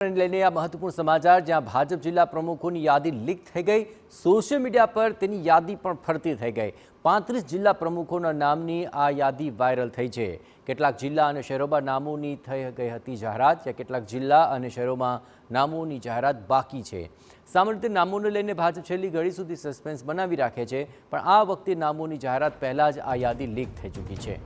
લઈને આ મહત્વપૂર્ણ સમાચાર જ્યાં ભાજપ જિલ્લા પ્રમુખોની યાદી લીક થઈ ગઈ। સોશિયલ મીડિયા પર તેની યાદી પણ ફરતી થઈ ગઈ। 35 જિલ્લા પ્રમુખોના નામની આ યાદી વાયરલ થઈ છે। કેટલાક જિલ્લા અને શહેરોમાં નામોની થઈ ગઈ હતી જાહેરાત, જ્યાં કેટલાક જિલ્લા અને શહેરોમાં નામોની જાહેરાત બાકી છે। સામાન્ય રીતે નામોને લઈને ભાજપ છેલ્લી ઘડી સુધી સસ્પેન્સ બનાવી રાખે છે, પણ આ વખતે નામોની જાહેરાત પહેલાં જ આ યાદી લીક થઈ ચૂકી છે।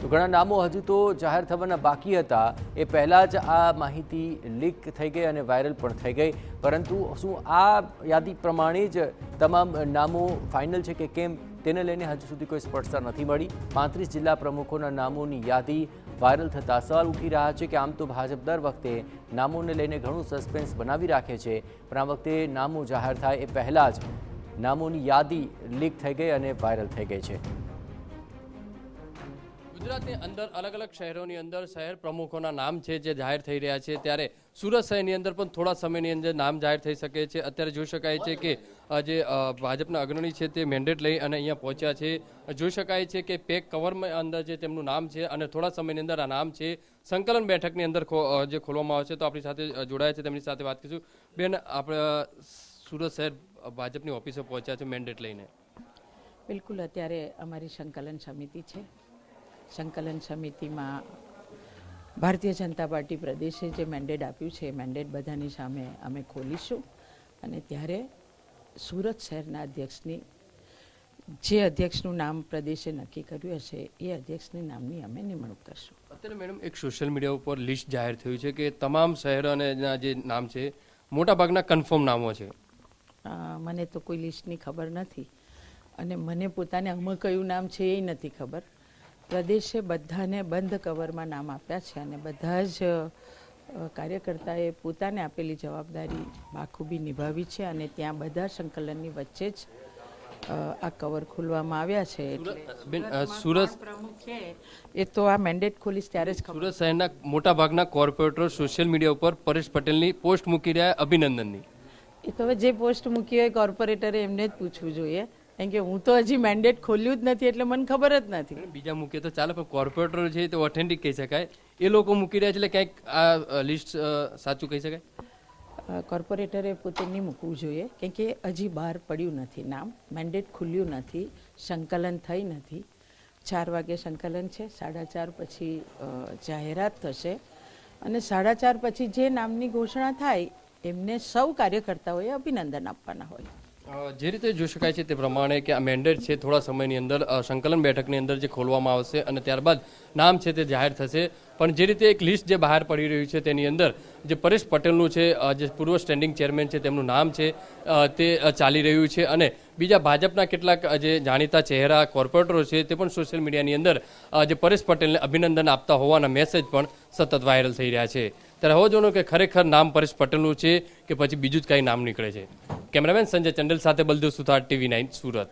તો ઘણા નામો હજુ તો જાહેર થવાના બાકી હતા, એ પહેલાં જ આ માહિતી લીક થઈ ગઈ અને વાયરલ પણ થઈ ગઈ। પરંતુ શું આ યાદી પ્રમાણે જ તમામ નામો ફાઇનલ છે કે કેમ, તેને લઈને હજુ સુધી કોઈ સ્પષ્ટતા નથી મળી। 35 જિલ્લા પ્રમુખોના નામોની યાદી વાયરલ થતાં સવાલ ઉઠી રહ્યા છે કે આમ તો ભાજપ દર વખતે નામોને લઈને ઘણું સસ્પેન્સ બનાવી રાખે છે, પણ આ વખતે નામો જાહેર થાય એ પહેલાં જ નામોની યાદી લીક થઈ ગઈ અને વાયરલ થઈ ગઈ છે। ગુજરાતની અંદર અલગ અલગ શહેરોની અંદર શહેર પ્રમુખોના નામ છે જે જાહેર થઈ રહ્યા છે, ત્યારે સુરત શહેરની અંદર પણ થોડા સમયની અંદર નામ જાહેર થઈ શકે છે। અત્યારે જોઈ શકાય છે કે જે ભાજપના અગ્રણી છે તે મેન્ડેટ લઈ અને અહીંયા પહોંચ્યા છે। જોઈ શકાય છે કે પેક કવરમાં અંદર જે તેમનું નામ છે અને થોડા સમયની અંદર આ નામ છે સંકલન બેઠકની અંદર જે ખોલવામાં આવશે। તો આપણી સાથે જોડાયા છે, તેમની સાથે વાત કરીશું। બેન, આપણે સુરત શહેર ભાજપની ઓફિસે પહોંચ્યા છે મેન્ડેટ લઈને। બિલકુલ, અત્યારે અમારી સંકલન સમિતિ છે। સંકલન સમિતિમાં ભારતીય જનતા પાર્ટી પ્રદેશે જે મેન્ડેટ આપ્યું છે એ મેન્ડેટ બધાની સામે અમે ખોલીશું અને ત્યારે સુરત શહેરના અધ્યક્ષની જે અધ્યક્ષનું નામ પ્રદેશે નક્કી કર્યું હશે એ અધ્યક્ષની નામની અમે નિમણૂક કરશું। અત્યારે મેડમ એક સોશિયલ મીડિયા ઉપર લિસ્ટ જાહેર થયું છે કે તમામ શહેરોના જે નામ છે મોટાભાગના કન્ફર્મ નામો છે। મને તો કોઈ લિસ્ટની ખબર નથી અને મને પોતાને આમાં કયું નામ છે એ નથી ખબર। પ્રદેશે બધાને બંધ કવરમાં નામ આપ્યા છે અને બધા જ કાર્યકર્તાએ પોતાને આપેલી જવાબદારી બાખૂબી નિભાવી છે અને ત્યાં બધા સંકલનની વચ્ચે જ આ કવર ખોલવામાં આવ્યા છે। એટલે સુરત પ્રમુખ છે એ તો આ મેન્ડેટ ખોલીશ ત્યારે જ સુરત શહેરના મોટાભાગના કોર્પોરેટર સોશિયલ મીડિયા ઉપર પરેશ પટેલની પોસ્ટ મૂકી રહ્યા અભિનંદનની। એ તો હવે જે પોસ્ટ મૂકી હોય કોર્પોરેટરે એમને જ પૂછવું જોઈએ, કારણ કે હું તો હજી મેન્ડેટ ખોલ્યું જ નથી એટલે મને ખબર જ નથી। બીજા મૂકે તો ચાલે, પણ કોર્પોરેટર છે તો ઓથેન્ટિક કહી શકાય, એ લોકો મૂકી રહ્યા છે એટલે ક્યાંક આ લિસ્ટ સાચું કહી શકાય। કોર્પોરેટરે પોતે નહીં મૂકવું જોઈએ, કેમ કે હજી બહાર પડ્યું નથી નામ, મેન્ડેટ ખુલ્યું નથી, સંકલન થઈ નથી। 4 વાગે સંકલન છે, 4:30 પછી જાહેરાત થશે અને 4:30 પછી જે નામની ઘોષણા થાય એમને સૌ કાર્યકર્તાઓએ અભિનંદન આપવાના હોય। જે રીતે જોઈ શકાય છે તે પ્રમાણે કે આ મેન્ડેટ છે થોડા સમયની અંદર સંકલન બેઠકની અંદર જે ખોલવામાં આવશે અને ત્યારબાદ નામ છે તે જાહેર થશે। પણ જે રીતે એક લિસ્ટ જે બહાર પડી રહ્યું છે તેની અંદર જે પરેશ પટેલનું છે, જે પૂર્વ સ્ટેન્ડિંગ ચેરમેન છે તેમનું નામ છે તે ચાલી રહ્યું છે અને બીજા ભાજપના કેટલાક જે જાણીતા ચહેરા કોર્પોરેટરો છે તે પણ સોશિયલ મીડિયાની અંદર જે પરેશ પટેલને અભિનંદન આપતા હોવાના મેસેજ પણ સતત વાયરલ થઈ રહ્યા છે। ત્યારે હવે જોવાનું કે ખરેખર નામ પરેશ પટેલનું છે કે પછી બીજું જ કંઈ નામ નીકળે છે। કેમેરામેન સંજય ચંડેલ સાથે બલદેવ સુથાર, TV9 સુરત।